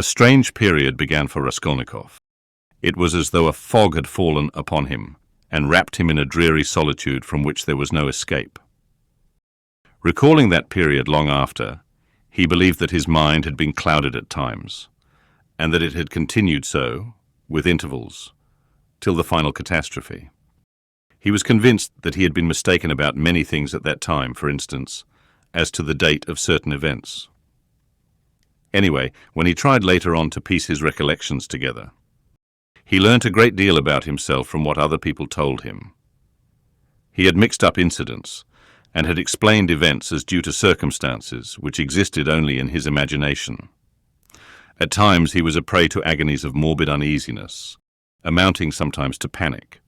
A strange period began for Raskolnikov. It was as though a fog had fallen upon him and wrapped him in a dreary solitude from which there was no escape. Recalling that period long after, he believed that his mind had been clouded at times, and that it had continued so, with intervals, till the final catastrophe. He was convinced that he had been mistaken about many things at that time, for instance, as to the date of certain events. Anyway, when he tried later on to piece his recollections together, he learnt a great deal about himself from what other people told him. He had mixed up incidents and had explained events as due to circumstances which existed only in his imagination. At times he was a prey to agonies of morbid uneasiness, amounting sometimes to panic.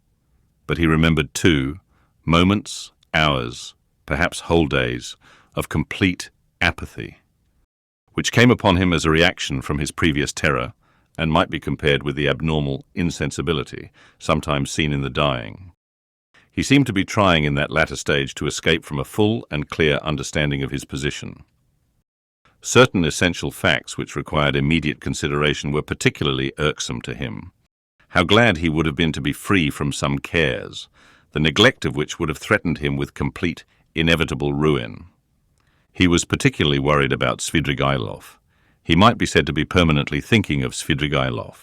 But he remembered too moments, hours, perhaps whole days, of complete apathy, which came upon him as a reaction from his previous terror and might be compared with the abnormal insensibility sometimes seen in the dying. He seemed to be trying in that latter stage to escape from a full and clear understanding of his position. Certain essential facts which required immediate consideration were particularly irksome to him. How glad he would have been to be free from some cares, the neglect of which would have threatened him with complete, inevitable ruin. He was particularly worried about Svidrigailov. He might be said to be permanently thinking of Svidrigailov.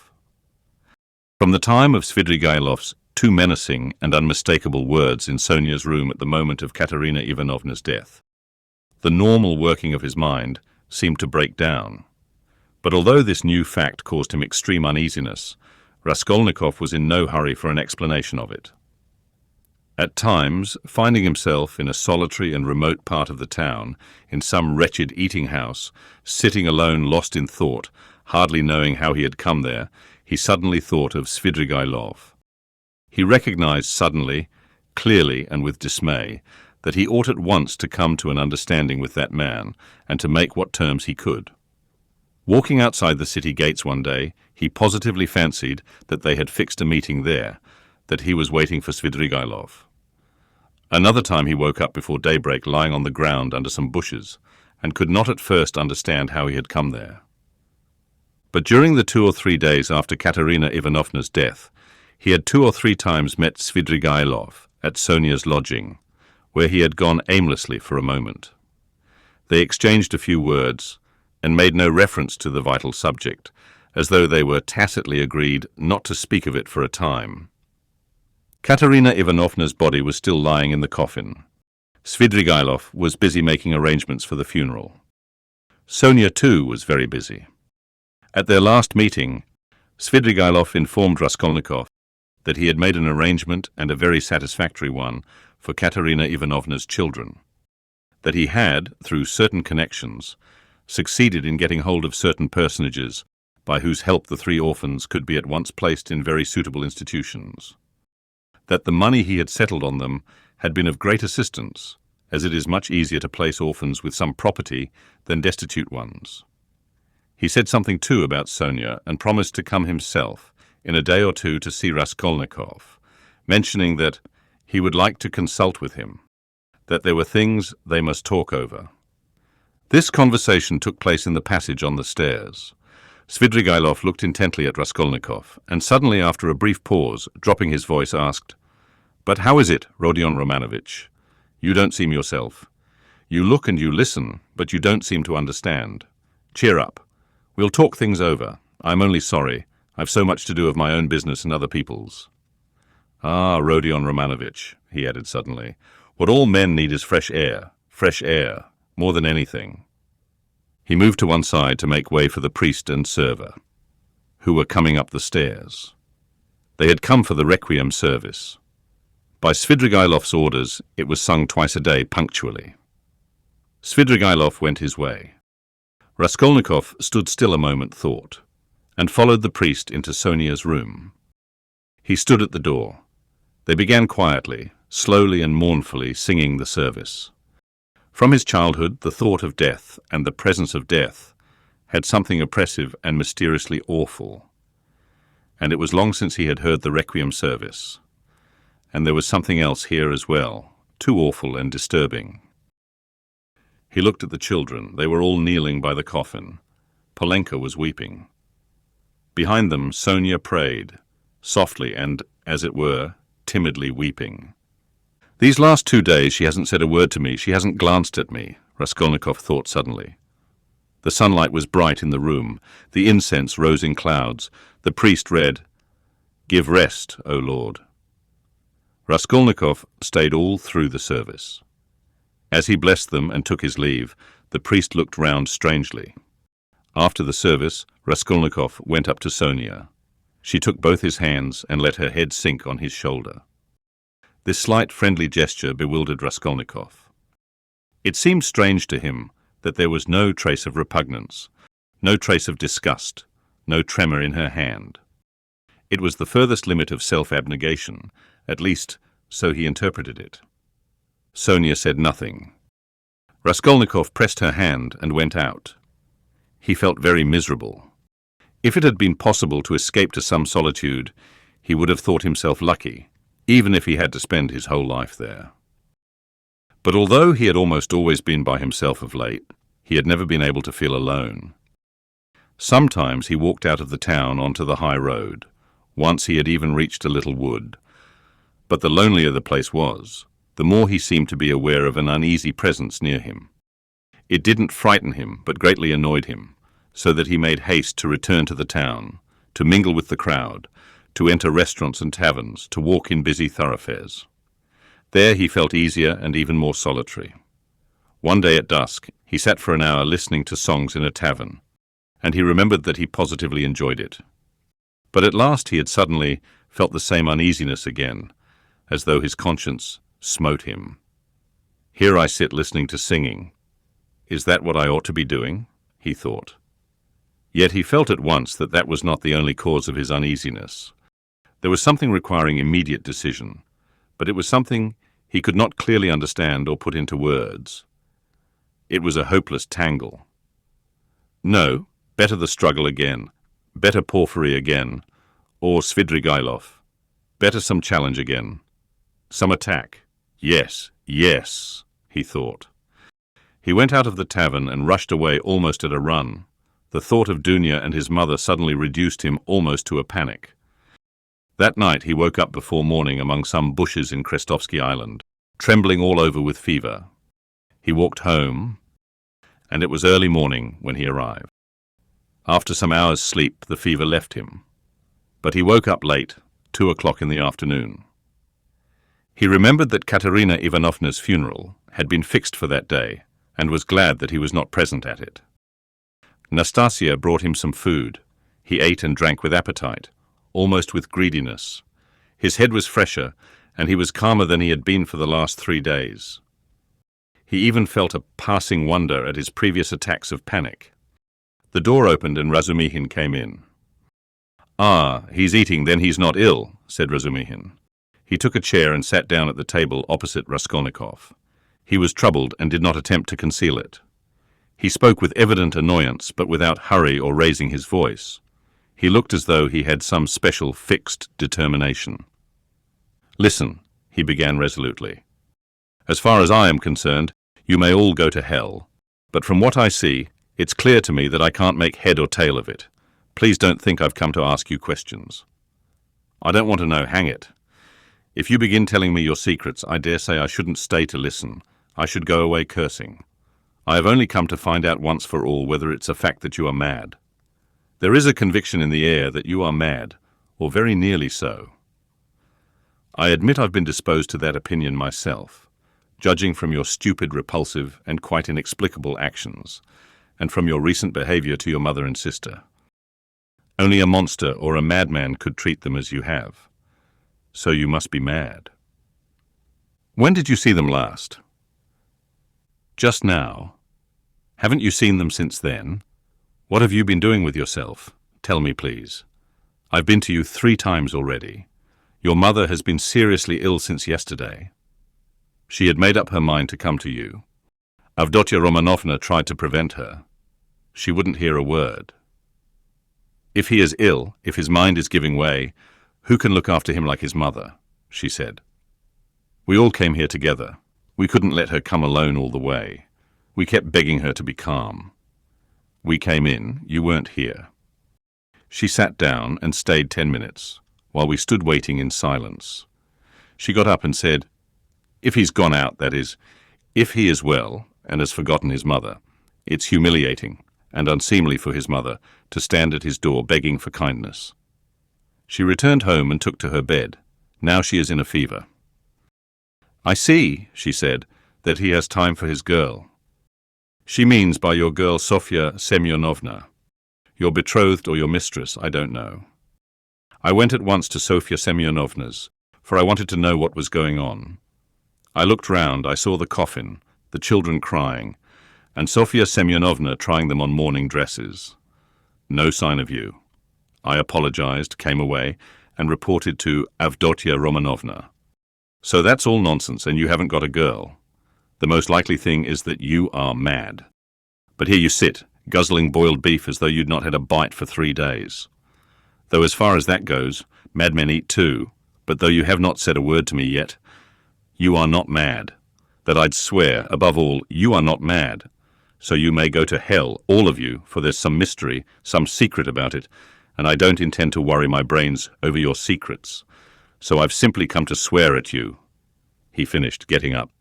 From the time of Svidrigailov's two menacing and unmistakable words in Sonia's room at the moment of Katerina Ivanovna's death, the normal working of his mind seemed to break down. But although this new fact caused him extreme uneasiness, Raskolnikov was in no hurry for an explanation of it. At times, finding himself in a solitary and remote part of the town, in some wretched eating house, sitting alone lost in thought, hardly knowing how he had come there, he suddenly thought of Svidrigailov. He recognized suddenly, clearly and with dismay, that he ought at once to come to an understanding with that man and to make what terms he could. Walking outside the city gates one day, he positively fancied that they had fixed a meeting there, that he was waiting for Svidrigailov. Another time he woke up before daybreak lying on the ground under some bushes, and could not at first understand how he had come there. But during the 2 or 3 days after Katerina Ivanovna's death, he had 2 or 3 times met Svidrigailov at Sonia's lodging, where he had gone aimlessly for a moment. They exchanged a few words, and made no reference to the vital subject, as though they were tacitly agreed not to speak of it for a time. Katerina Ivanovna's body was still lying in the coffin. Svidrigailov was busy making arrangements for the funeral. Sonia, too, was very busy. At their last meeting, Svidrigailov informed Raskolnikov that he had made an arrangement, and a very satisfactory one, for Katerina Ivanovna's children, that he had, through certain connections, succeeded in getting hold of certain personages by whose help the 3 orphans could be at once placed in very suitable institutions, that the money he had settled on them had been of great assistance, as it is much easier to place orphans with some property than destitute ones. He said something too about Sonia and promised to come himself in a day or 2 to see Raskolnikov, mentioning that he would like to consult with him, that there were things they must talk over. This conversation took place in the passage on the stairs. Svidrigailov looked intently at Raskolnikov, and suddenly, after a brief pause, dropping his voice, asked, "But how is it, Rodion Romanovich? You don't seem yourself. You look and you listen, but you don't seem to understand. Cheer up. We'll talk things over. I'm only sorry. I've so much to do of my own business and other people's." "Ah, Rodion Romanovich," he added suddenly, "what all men need is fresh air, more than anything." He moved to one side to make way for the priest and server, who were coming up the stairs. They had come for the requiem service. By Svidrigailov's orders, it was sung twice a day punctually. Svidrigailov went his way. Raskolnikov stood still a moment, thought, and followed the priest into Sonia's room. He stood at the door. They began quietly, slowly and mournfully, singing the service. From his childhood, the thought of death and the presence of death had something oppressive and mysteriously awful, and it was long since he had heard the requiem service. And there was something else here as well, too awful and disturbing. He looked at the children. They were all kneeling by the coffin. Polenka was weeping. Behind them, Sonia prayed, softly and, as it were, timidly weeping. "These last 2 days she hasn't said a word to me, she hasn't glanced at me," Raskolnikov thought suddenly. The sunlight was bright in the room, the incense rose in clouds, the priest read, "Give rest, O Lord." Raskolnikov stayed all through the service. As he blessed them and took his leave, the priest looked round strangely. After the service, Raskolnikov went up to Sonia. She took both his hands and let her head sink on his shoulder. This slight friendly gesture bewildered Raskolnikov. It seemed strange to him that there was no trace of repugnance, no trace of disgust, no tremor in her hand. It was the furthest limit of self-abnegation, at least so he interpreted it. Sonia said nothing. Raskolnikov pressed her hand and went out. He felt very miserable. If it had been possible to escape to some solitude, he would have thought himself lucky, even if he had to spend his whole life there. But although he had almost always been by himself of late, he had never been able to feel alone. Sometimes he walked out of the town onto the high road. Once he had even reached a little wood. But the lonelier the place was, the more he seemed to be aware of an uneasy presence near him. It didn't frighten him, but greatly annoyed him, so that he made haste to return to the town, to mingle with the crowd, to enter restaurants and taverns, to walk in busy thoroughfares. There he felt easier and even more solitary. One day at dusk, he sat for an hour listening to songs in a tavern, and he remembered that he positively enjoyed it. But at last he had suddenly felt the same uneasiness again, as though his conscience smote him. "Here I sit listening to singing. Is that what I ought to be doing?" he thought. Yet he felt at once that that was not the only cause of his uneasiness. There was something requiring immediate decision, but it was something he could not clearly understand or put into words. It was a hopeless tangle. No, better the struggle again, better Porfiry again, or Svidrigailov, better some challenge again, some attack. Yes, yes, he thought. He went out of the tavern and rushed away almost at a run. The thought of Dunya and his mother suddenly reduced him almost to a panic. That night he woke up before morning among some bushes in Krestovsky Island, trembling all over with fever. He walked home, and it was early morning when he arrived. After some hours' sleep, the fever left him. But he woke up late, 2 o'clock in the afternoon. He remembered that Katerina Ivanovna's funeral had been fixed for that day, and was glad that he was not present at it. Nastasia brought him some food. He ate and drank with appetite, almost with greediness. His head was fresher, and he was calmer than he had been for the last 3 days. He even felt a passing wonder at his previous attacks of panic. The door opened and Razumihin came in. "Ah, he's eating, then he's not ill," said Razumihin. He took a chair and sat down at the table opposite Raskolnikov. He was troubled and did not attempt to conceal it. He spoke with evident annoyance, but without hurry or raising his voice. He looked as though he had some special fixed determination. "Listen," he began resolutely. "As far as I am concerned, you may all go to hell. But from what I see, it's clear to me that I can't make head or tail of it. Please don't think I've come to ask you questions. I don't want to know, hang it. If you begin telling me your secrets, I dare say I shouldn't stay to listen. I should go away cursing. I have only come to find out once for all whether it's a fact that you are mad. There is a conviction in the air that you are mad, or very nearly so. I admit I've been disposed to that opinion myself, judging from your stupid, repulsive, and quite inexplicable actions, and from your recent behavior to your mother and sister. Only a monster or a madman could treat them as you have. So you must be mad. When did you see them last?" "Just now." "Haven't you seen them since then? What have you been doing with yourself? Tell me, please. I've been to you 3 times already. Your mother has been seriously ill since yesterday. She had made up her mind to come to you. Avdotya Romanovna tried to prevent her. She wouldn't hear a word. If he is ill, if his mind is giving way, who can look after him like his mother?" she said. "We all came here together. We couldn't let her come alone all the way. We kept begging her to be calm. We came in, you weren't here. She sat down and stayed 10 minutes, while we stood waiting in silence. She got up and said, "If he's gone out, that is, if he is well and has forgotten his mother, it's humiliating and unseemly for his mother to stand at his door begging for kindness." She returned home and took to her bed. Now she is in a fever. "I see," she said, "that he has time for his girl." She means by your girl Sofya Semyonovna. Your betrothed or your mistress, I don't know. I went at once to Sofya Semyonovna's, for I wanted to know what was going on. I looked round, I saw the coffin, the children crying, and Sofya Semyonovna trying them on mourning dresses. No sign of you. I apologized, came away, and reported to Avdotia Romanovna. So that's all nonsense, and you haven't got a girl. The most likely thing is that you are mad. But here you sit, guzzling boiled beef as though you'd not had a bite for 3 days. Though as far as that goes, madmen eat too, but though you have not said a word to me yet, you are not mad. That I'd swear, above all, you are not mad. So you may go to hell, all of you, for there's some mystery, some secret about it, and I don't intend to worry my brains over your secrets. So I've simply come to swear at you," he finished, getting up,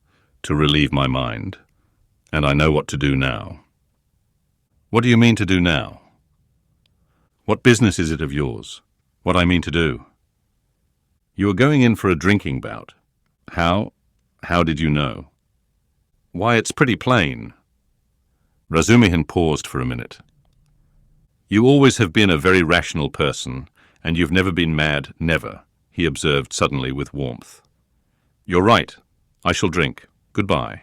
"to relieve my mind. And I know what to do now." "What do you mean to do now?" "What business is it of yours? What I mean to do?" "You are going in for a drinking bout. How did you know?" "Why, it's pretty plain." Razumihin paused for a minute. "You always have been a very rational person, and you've never been mad, never," he observed suddenly with warmth. "You're right. I shall drink. Goodbye."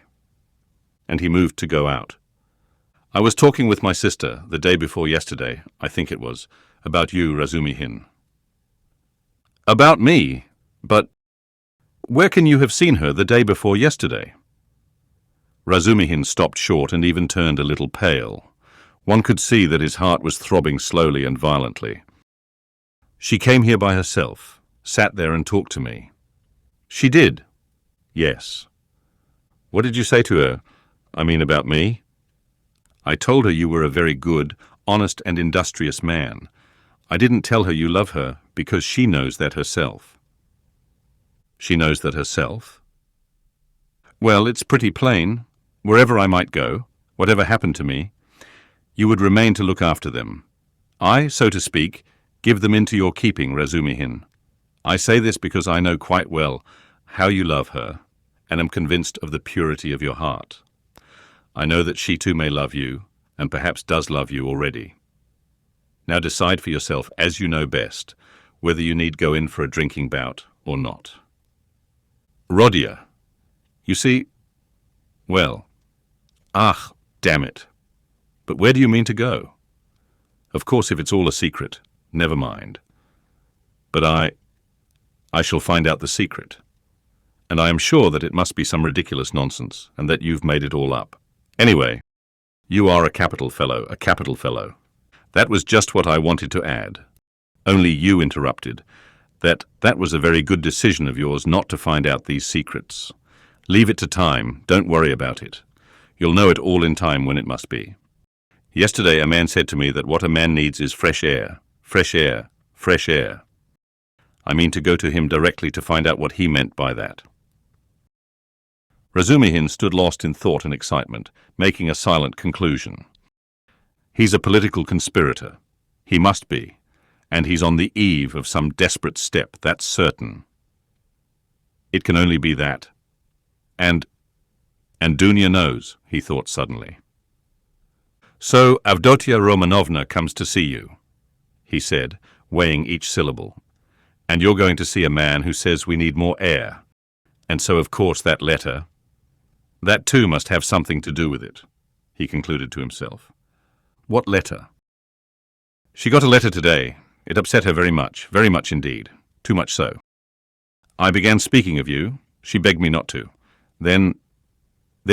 And he moved to go out. "I was talking with my sister the day before yesterday, I think it was, about you, Razumihin." "About me? But where can you have seen her the day before yesterday?" Razumihin stopped short and even turned a little pale. One could see that his heart was throbbing slowly and violently. "She came here by herself, sat there and talked to me." "She did?" "Yes." "What did you say to her? I mean, about me?" "I told her you were a very good, honest and industrious man. I didn't tell her you love her because she knows that herself." "She knows that herself?" "Well, it's pretty plain. Wherever I might go, whatever happened to me, you would remain to look after them. I, so to speak, give them into your keeping, Razumihin. I say this because I know quite well how you love her, and am convinced of the purity of your heart. I know that she too may love you, and perhaps does love you already. Now decide for yourself, as you know best, whether you need go in for a drinking bout or not." "Rodia, you see, well, damn it. But where do you mean to go? Of course, if it's all a secret, never mind. But I shall find out the secret. And I am sure that it must be some ridiculous nonsense, and that you've made it all up. Anyway, you are a capital fellow, a capital fellow. That was just what I wanted to add. Only you interrupted. That was a very good decision of yours not to find out these secrets. Leave it to time, don't worry about it. You'll know it all in time when it must be. Yesterday a man said to me that what a man needs is fresh air, fresh air, fresh air. I mean to go to him directly to find out what he meant by that." Razumihin stood lost in thought and excitement, making a silent conclusion. "He's a political conspirator. He must be. And he's on the eve of some desperate step, that's certain. It can only be that. And Dunya knows," he thought suddenly. "So Avdotia Romanovna comes to see you," he said, weighing each syllable. "And you're going to see a man who says we need more air. And so, of course, that letter, that too must have something to do with it," he concluded to himself. "What letter?" "She got a letter today. It upset her very much indeed. Too much so. I began speaking of you. She begged me not to. Then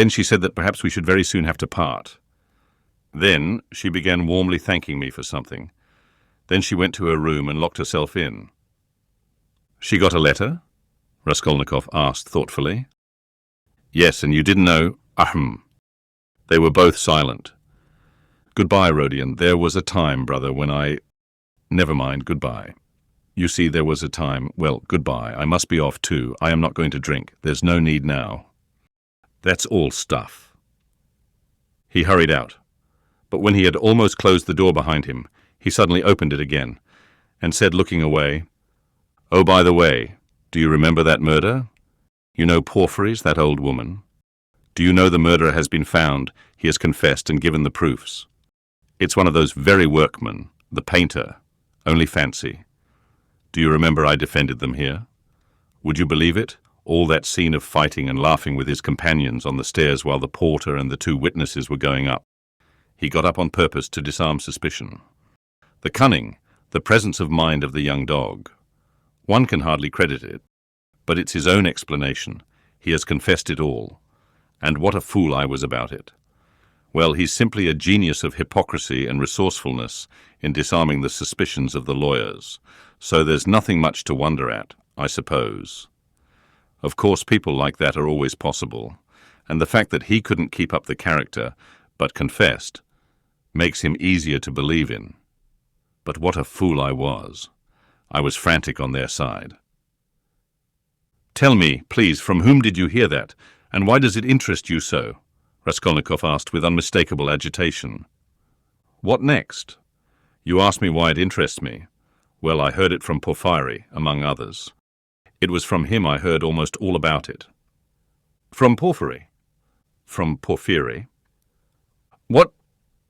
she said that perhaps we should very soon have to part. Then she began warmly thanking me for something. Then she went to her room and locked herself in." "She got a letter?" Raskolnikov asked thoughtfully. "Yes, and you didn't know—" They were both silent. "Goodbye, Rodion. There was a time, brother, when I—" Never mind, goodbye. You see, there was a time. Well, goodbye. I must be off too. I am not going to drink. There's no need now. That's all stuff. He hurried out. But when he had almost closed the door behind him, he suddenly opened it again and said, looking away, "Oh, by the way, do you remember that murder? You know Porfiry's, that old woman? Do you know the murderer has been found? He has confessed and given the proofs. It's one of those very workmen, the painter, only fancy. Do you remember I defended them here? Would you believe it? All that scene of fighting and laughing with his companions on the stairs while the porter and the two witnesses were going up. He got up on purpose to disarm suspicion. The cunning, the presence of mind of the young dog. One can hardly credit it, but it's his own explanation. He has confessed it all. And what a fool I was about it. Well, he's simply a genius of hypocrisy and resourcefulness in disarming the suspicions of the lawyers. So there's nothing much to wonder at, I suppose. Of course, people like that are always possible, and the fact that he couldn't keep up the character, but confessed, makes him easier to believe in. But what a fool I was. I was frantic on their side. Tell me, please, from whom did you hear that, and why does it interest you so? Raskolnikov asked with unmistakable agitation. What next? You ask me why it interests me. Well, I heard it from Porfiry, among others. It was from him I heard almost all about it. From Porfiry? From Porfiry?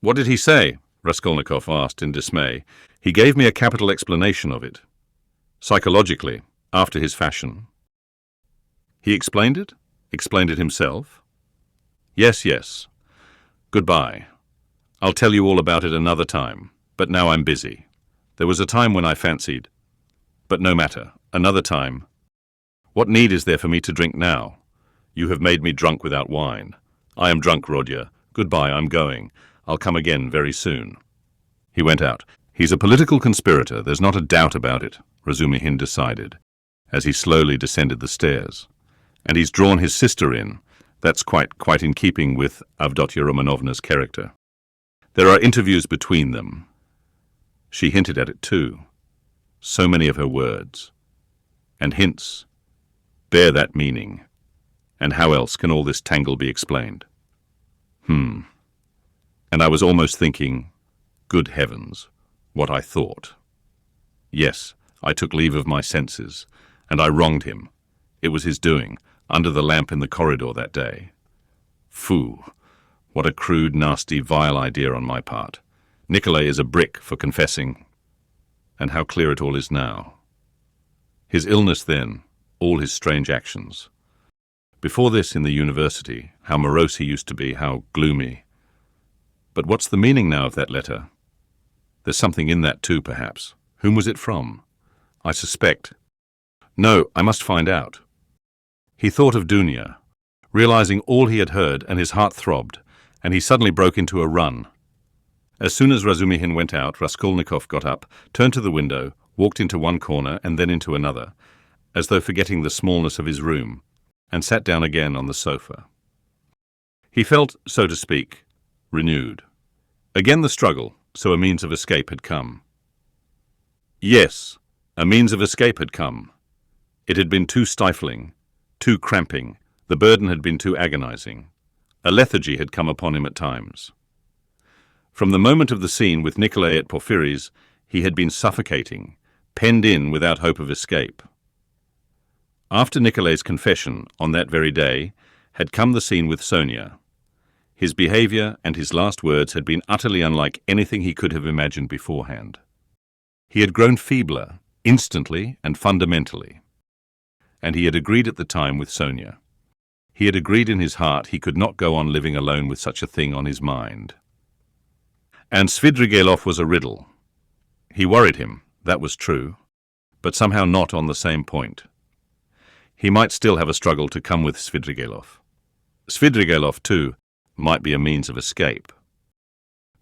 What did he say? Raskolnikov asked in dismay. He gave me a capital explanation of it. Psychologically, after his fashion. He explained it? Explained it himself? Yes, yes. Goodbye. I'll tell you all about it another time, but now I'm busy. There was a time when I fancied. But no matter, another time. What need is there for me to drink now? You have made me drunk without wine. I am drunk, Rodya. Goodbye, I'm going. I'll come again very soon. He went out. He's a political conspirator, there's not a doubt about it, Razumihin decided, as he slowly descended the stairs. And he's drawn his sister in. That's quite in keeping with Avdotya Romanovna's character. There are interviews between them. She hinted at it too. So many of her words. And hints bear that meaning. And how else can all this tangle be explained? And I was almost thinking, good heavens, what I thought. Yes, I took leave of my senses, and I wronged him. It was his doing, under the lamp in the corridor that day. Phoo, what a crude, nasty, vile idea on my part. Nikolay is a brick for confessing. And how clear it all is now. His illness then, all his strange actions. Before this in the university, how morose he used to be, how gloomy. But what's the meaning now of that letter? There's something in that too, perhaps. Whom was it from? I suspect. No, I must find out. He thought of Dunya, realizing all he had heard, and his heart throbbed, and he suddenly broke into a run. As soon as Razumihin went out, Raskolnikov got up, turned to the window, walked into one corner and then into another, as though forgetting the smallness of his room, and sat down again on the sofa. He felt, so to speak, renewed. Again the struggle, so a means of escape had come. Yes, a means of escape had come. It had been too stifling, too cramping, the burden had been too agonizing. A lethargy had come upon him at times. From the moment of the scene with Nikolay at Porfiry's, he had been suffocating, penned in without hope of escape. After Nikolay's confession, on that very day, had come the scene with Sonia. His behavior and his last words had been utterly unlike anything he could have imagined beforehand. He had grown feebler, instantly and fundamentally. And he had agreed at the time with Sonia. He had agreed in his heart he could not go on living alone with such a thing on his mind. And Svidrigailov was a riddle. He worried him, that was true, but somehow not on the same point. He might still have a struggle to come with Svidrigailov. Svidrigailov, too, might be a means of escape.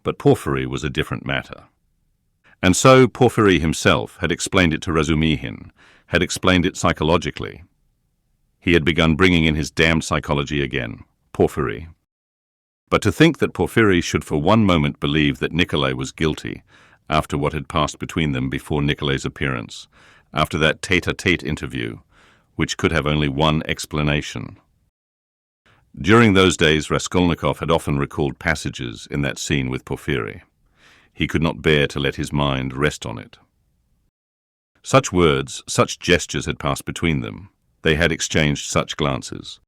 But Porfiry was a different matter. And so Porfiry himself had explained it to Razumihin, had explained it psychologically. He had begun bringing in his damned psychology again, Porfiry. But to think that Porfiry should for one moment believe that Nikolay was guilty, after what had passed between them before Nikolai's appearance, after that tete-a-tete interview, which could have only one explanation. During those days, Raskolnikov had often recalled passages in that scene with Porfiry. He could not bear to let his mind rest on it. Such words, such gestures had passed between them. They had exchanged such glances.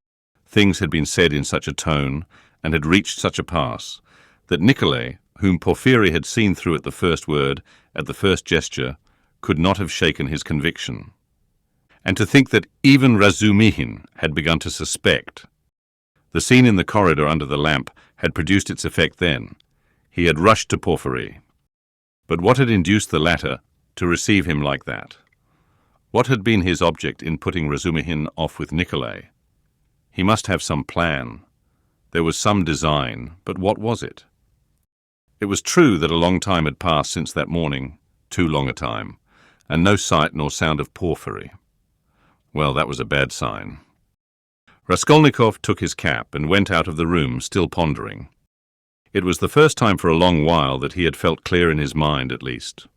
Things had been said in such a tone and had reached such a pass that Nikolai, whom Porfiry had seen through at the first word, at the first gesture, could not have shaken his conviction. And to think that even Razumihin had begun to suspect. The scene in the corridor under the lamp had produced its effect then. He had rushed to Porfiry. But what had induced the latter to receive him like that? What had been his object in putting Razumihin off with Nikolai? He must have some plan. There was some design, but what was it? It was true that a long time had passed since that morning, too long a time, and no sight nor sound of Porfiry. Well, that was a bad sign. Raskolnikov took his cap and went out of the room, still pondering. It was the first time for a long while that he had felt clear in his mind, at least.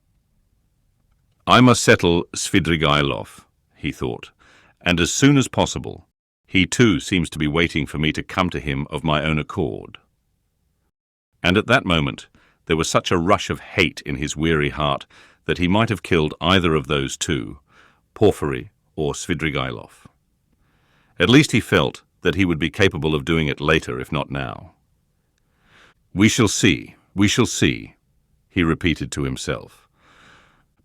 I must settle Svidrigailov, he thought, and as soon as possible. He too seems to be waiting for me to come to him of my own accord. And at that moment there was such a rush of hate in his weary heart that he might have killed either of those two, Porfiry or Svidrigailov. At least he felt that he would be capable of doing it later, if not now. We shall see, he repeated to himself.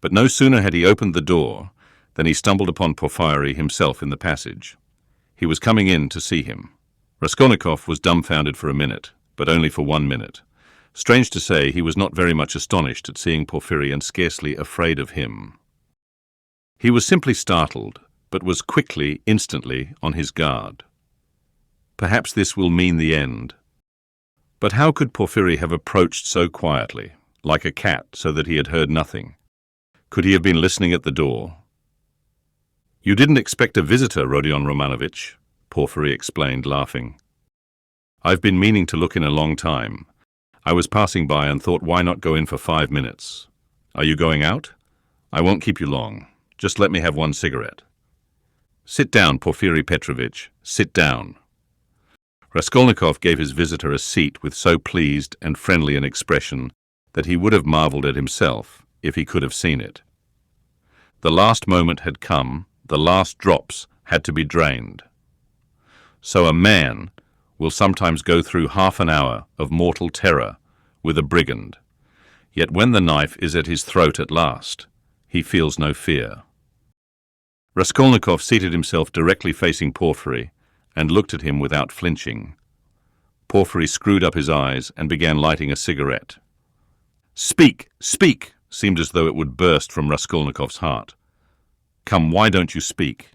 But no sooner had he opened the door than he stumbled upon Porfiry himself in the passage. He was coming in to see him. Raskolnikov was dumbfounded for a minute, but only for 1 minute. Strange to say, he was not very much astonished at seeing Porfiry and scarcely afraid of him. He was simply startled, but was quickly, instantly, on his guard. Perhaps this will mean the end. But how could Porfiry have approached so quietly, like a cat, so that he had heard nothing? Could he have been listening at the door? You didn't expect a visitor, Rodion Romanovitch, Porfiry explained, laughing. I've been meaning to look in a long time. I was passing by and thought, why not go in for 5 minutes? Are you going out? I won't keep you long. Just let me have one cigarette. Sit down, Porfiry Petrovitch, sit down. Raskolnikov gave his visitor a seat with so pleased and friendly an expression that he would have marvelled at himself if he could have seen it. The last moment had come, the last drops had to be drained. So a man will sometimes go through half an hour of mortal terror with a brigand, yet when the knife is at his throat at last, he feels no fear. Raskolnikov seated himself directly facing Porfiry and looked at him without flinching. Porfiry screwed up his eyes and began lighting a cigarette. Speak, speak, seemed as though it would burst from Raskolnikov's heart. Come, why don't you speak?